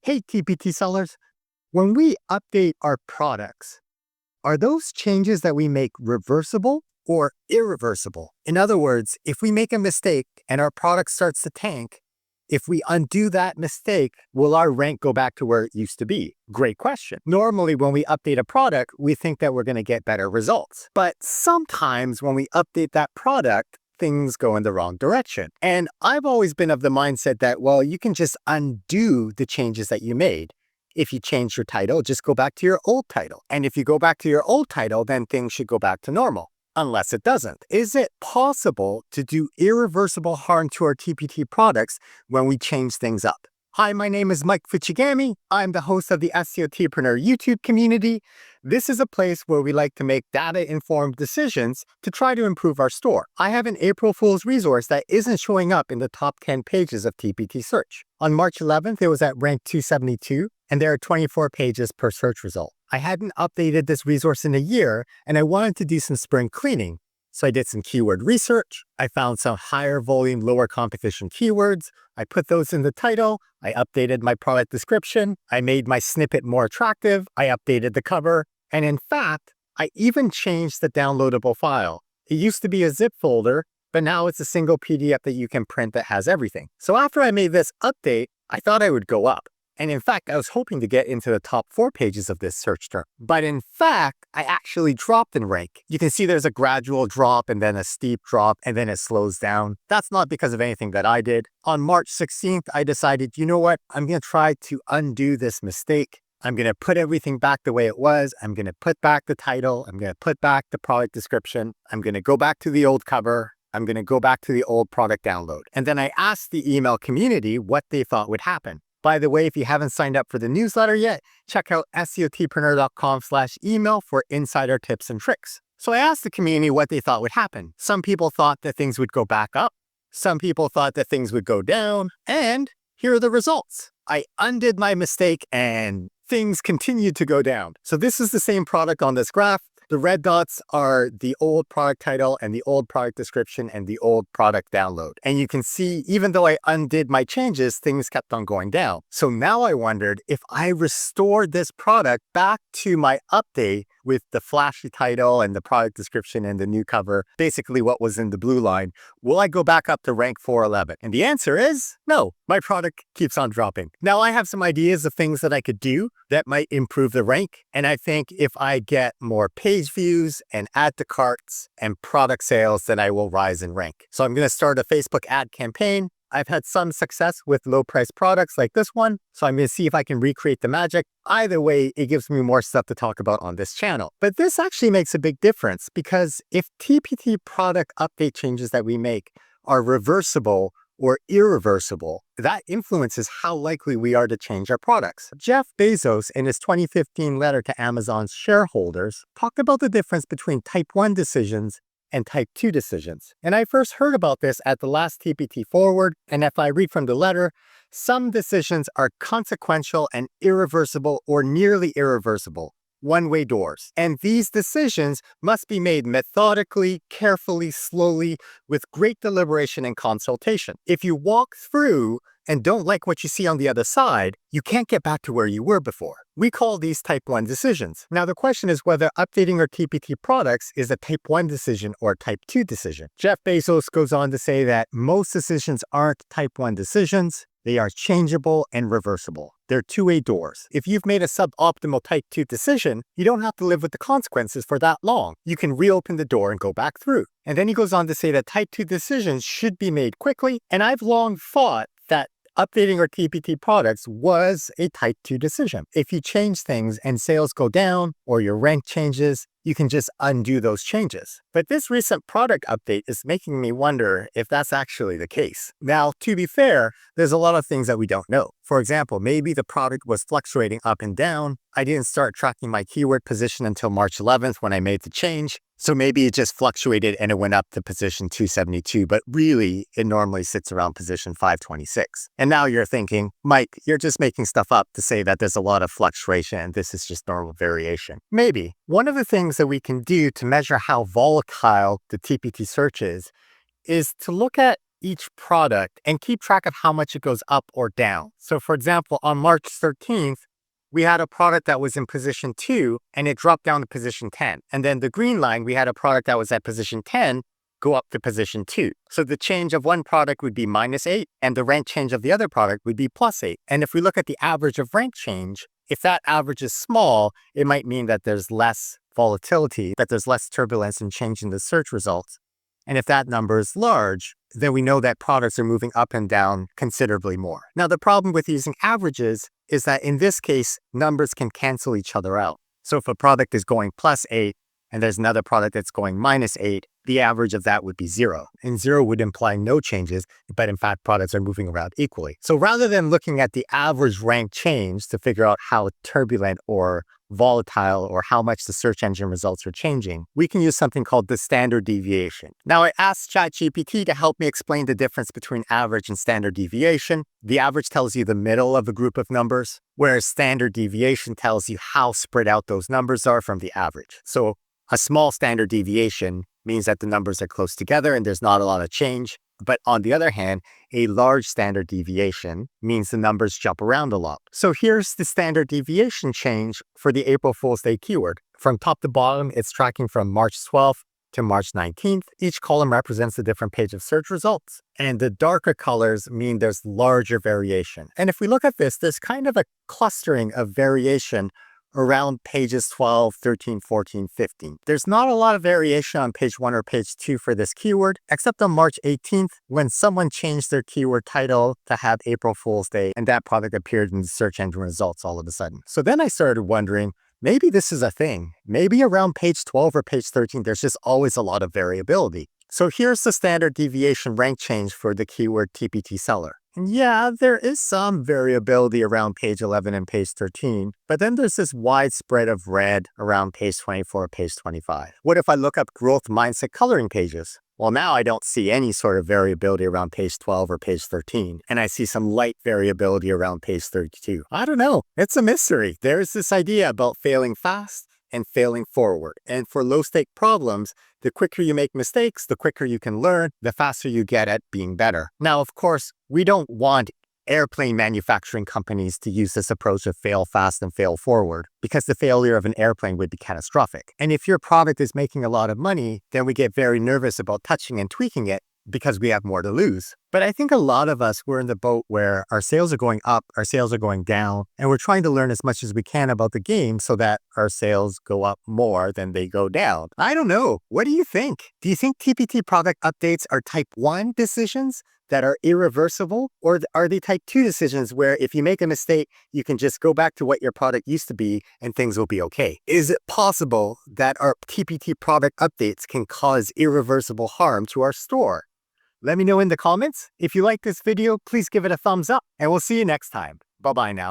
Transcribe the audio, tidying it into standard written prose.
Hey, TPT sellers, when we update our products, are those changes that we make reversible or irreversible? In other words, if we make a mistake and our product starts to tank, if we undo that mistake, will our rank go back to where it used to be? Great question. Normally, when we update a product, we think that we're going to get better results. But sometimes when we update that product, things go in the wrong direction. And I've always been of the mindset that, well, you can just undo the changes that you made. If you change your title, just go back to your old title. And if you go back to your old title, then things should go back to normal. Unless it doesn't. Is it possible to do irreversible harm to our TPT products when we change things up? Hi, my name is Mike Fuchigami. I'm the host of the SEOtpreneur YouTube community. This is a place where we like to make data-informed decisions to try to improve our store. I have an April Fool's resource that isn't showing up in the top 10 pages of TPT search. On March 11th, it was at rank 272, and there are 24 pages per search result. I hadn't updated this resource in a year, and I wanted to do some spring cleaning. So I did some keyword research. I found some higher volume, lower competition keywords. I put those in the title. I updated my product description. I made my snippet more attractive. I updated the cover. And in fact, I even changed the downloadable file. It used to be a zip folder, but now it's a single PDF that you can print that has everything. So after I made this update, I thought I would go up. And in fact, I was hoping to get into the top 4 pages of this search term. But in fact, I actually dropped in rank. You can see there's a gradual drop and then a steep drop and then it slows down. That's not because of anything that I did. On March 16th, I decided, you know what? I'm going to try to undo this mistake. I'm going to put everything back the way it was. I'm going to put back the title. I'm going to put back the product description. I'm going to go back to the old cover. I'm going to go back to the old product download. And then I asked the email community what they thought would happen. By the way, if you haven't signed up for the newsletter yet, check out SEOtpreneur.com/email for insider tips and tricks. So I asked the community what they thought would happen. Some people thought that things would go back up. Some people thought that things would go down. And here are the results. I undid my mistake and things continued to go down. So this is the same product on this graph. The red dots are the old product title and the old product description and the old product download. And you can see, even though I undid my changes, things kept on going down. So now I wondered if I restored this product back to my update with the flashy title and the product description and the new cover, basically what was in the blue line, will I go back up to rank 411? And the answer is no, my product keeps on dropping. Now I have some ideas of things that I could do that might improve the rank. And I think if I get more page views and add to carts and product sales, then I will rise in rank. So I'm going to start a Facebook ad campaign. I've had some success with low price products like this one, so I'm going to see if I can recreate the magic. Either way, it gives me more stuff to talk about on this channel. But this actually makes a big difference because if TPT product update changes that we make are reversible or irreversible, that influences how likely we are to change our products. Jeff Bezos, in his 2015 letter to Amazon's shareholders, talked about the difference between type 1 decisions and type 2 decisions. And I first heard about this at the last TPT Forward, and if I read from the letter, some decisions are consequential and irreversible or nearly irreversible, one-way doors. And these decisions must be made methodically, carefully, slowly, with great deliberation and consultation. If you walk through and don't like what you see on the other side, you can't get back to where you were before. We call these type 1 decisions. Now the question is whether updating our TPT products is a type 1 decision or a type 2 decision. Jeff Bezos goes on to say that most decisions aren't type 1 decisions. They are changeable and reversible. They're two-way doors. If you've made a suboptimal type 2 decision, you don't have to live with the consequences for that long. You can reopen the door and go back through. And then he goes on to say that type 2 decisions should be made quickly. And I've long thought that updating our TPT products was a type 2 decision. If you change things and sales go down or your rank changes, you can just undo those changes. But this recent product update is making me wonder if that's actually the case. Now, to be fair, there's a lot of things that we don't know. For example, maybe the product was fluctuating up and down. I didn't start tracking my keyword position until March 11th when I made the change. So maybe it just fluctuated and it went up to position 272, but really it normally sits around position 526. And now you're thinking, Mike, you're just making stuff up to say that there's a lot of fluctuation and this is just normal variation. Maybe. One of the things that we can do to measure how volatile the TPT search is to look at each product and keep track of how much it goes up or down. So for example, on March 13th, we had a product that was in position 2 and it dropped down to position 10. And then the green line, we had a product that was at position 10 go up to position 2. So the change of one product would be -8 and the rank change of the other product would be +8. And if we look at the average of rank change, if that average is small, it might mean that there's less volatility, that there's less turbulence in changing the search results. And if that number is large, then we know that products are moving up and down considerably more. Now, the problem with using averages is that in this case, numbers can cancel each other out. So if a product is going +8 and there's another product that's going -8, the average of that would be 0. And 0 would imply no changes, but in fact, products are moving around equally. So rather than looking at the average rank change to figure out how turbulent or volatile or how much the search engine results are changing, we can use something called the standard deviation. Now, I asked ChatGPT to help me explain the difference between average and standard deviation. The average tells you the middle of a group of numbers, whereas standard deviation tells you how spread out those numbers are from the average. So a small standard deviation means that the numbers are close together and there's not a lot of change. But on the other hand, a large standard deviation means the numbers jump around a lot. So here's the standard deviation change for the April Fool's Day keyword. From top to bottom, it's tracking from March 12th to March 19th. Each column represents a different page of search results. And the darker colors mean there's larger variation. And if we look at this, there's kind of a clustering of variation around pages 12, 13, 14, 15. There's not a lot of variation on page 1 or page 2 for this keyword, except on March 18th when someone changed their keyword title to have April Fool's Day and that product appeared in the search engine results all of a sudden. So then I started wondering, maybe this is a thing. Maybe around page 12 or page 13, there's just always a lot of variability. So here's the standard deviation rank change for the keyword TPT seller. And yeah, there is some variability around page 11 and page 13, but then there's this wide spread of red around page 24, page 25. What if I look up growth mindset coloring pages? Well, now I don't see any sort of variability around page 12 or page 13, and I see some light variability around page 32. I don't know. It's a mystery. There's this idea about failing fast and failing forward. And for low-stake problems, the quicker you make mistakes, the quicker you can learn, the faster you get at being better. Now, of course, we don't want airplane manufacturing companies to use this approach of fail fast and fail forward, because the failure of an airplane would be catastrophic. And if your product is making a lot of money, then we get very nervous about touching and tweaking it because we have more to lose. But I think a lot of us, we're in the boat where our sales are going up, our sales are going down, and we're trying to learn as much as we can about the game so that our sales go up more than they go down. I don't know. What do you think? Do you think TPT product updates are type 1 decisions that are irreversible, or are they type 2 decisions where if you make a mistake, you can just go back to what your product used to be and things will be okay? Is it possible that our TPT product updates can cause irreversible harm to our store? Let me know in the comments. If you like this video, please give it a thumbs up, and we'll see you next time. Bye-bye now.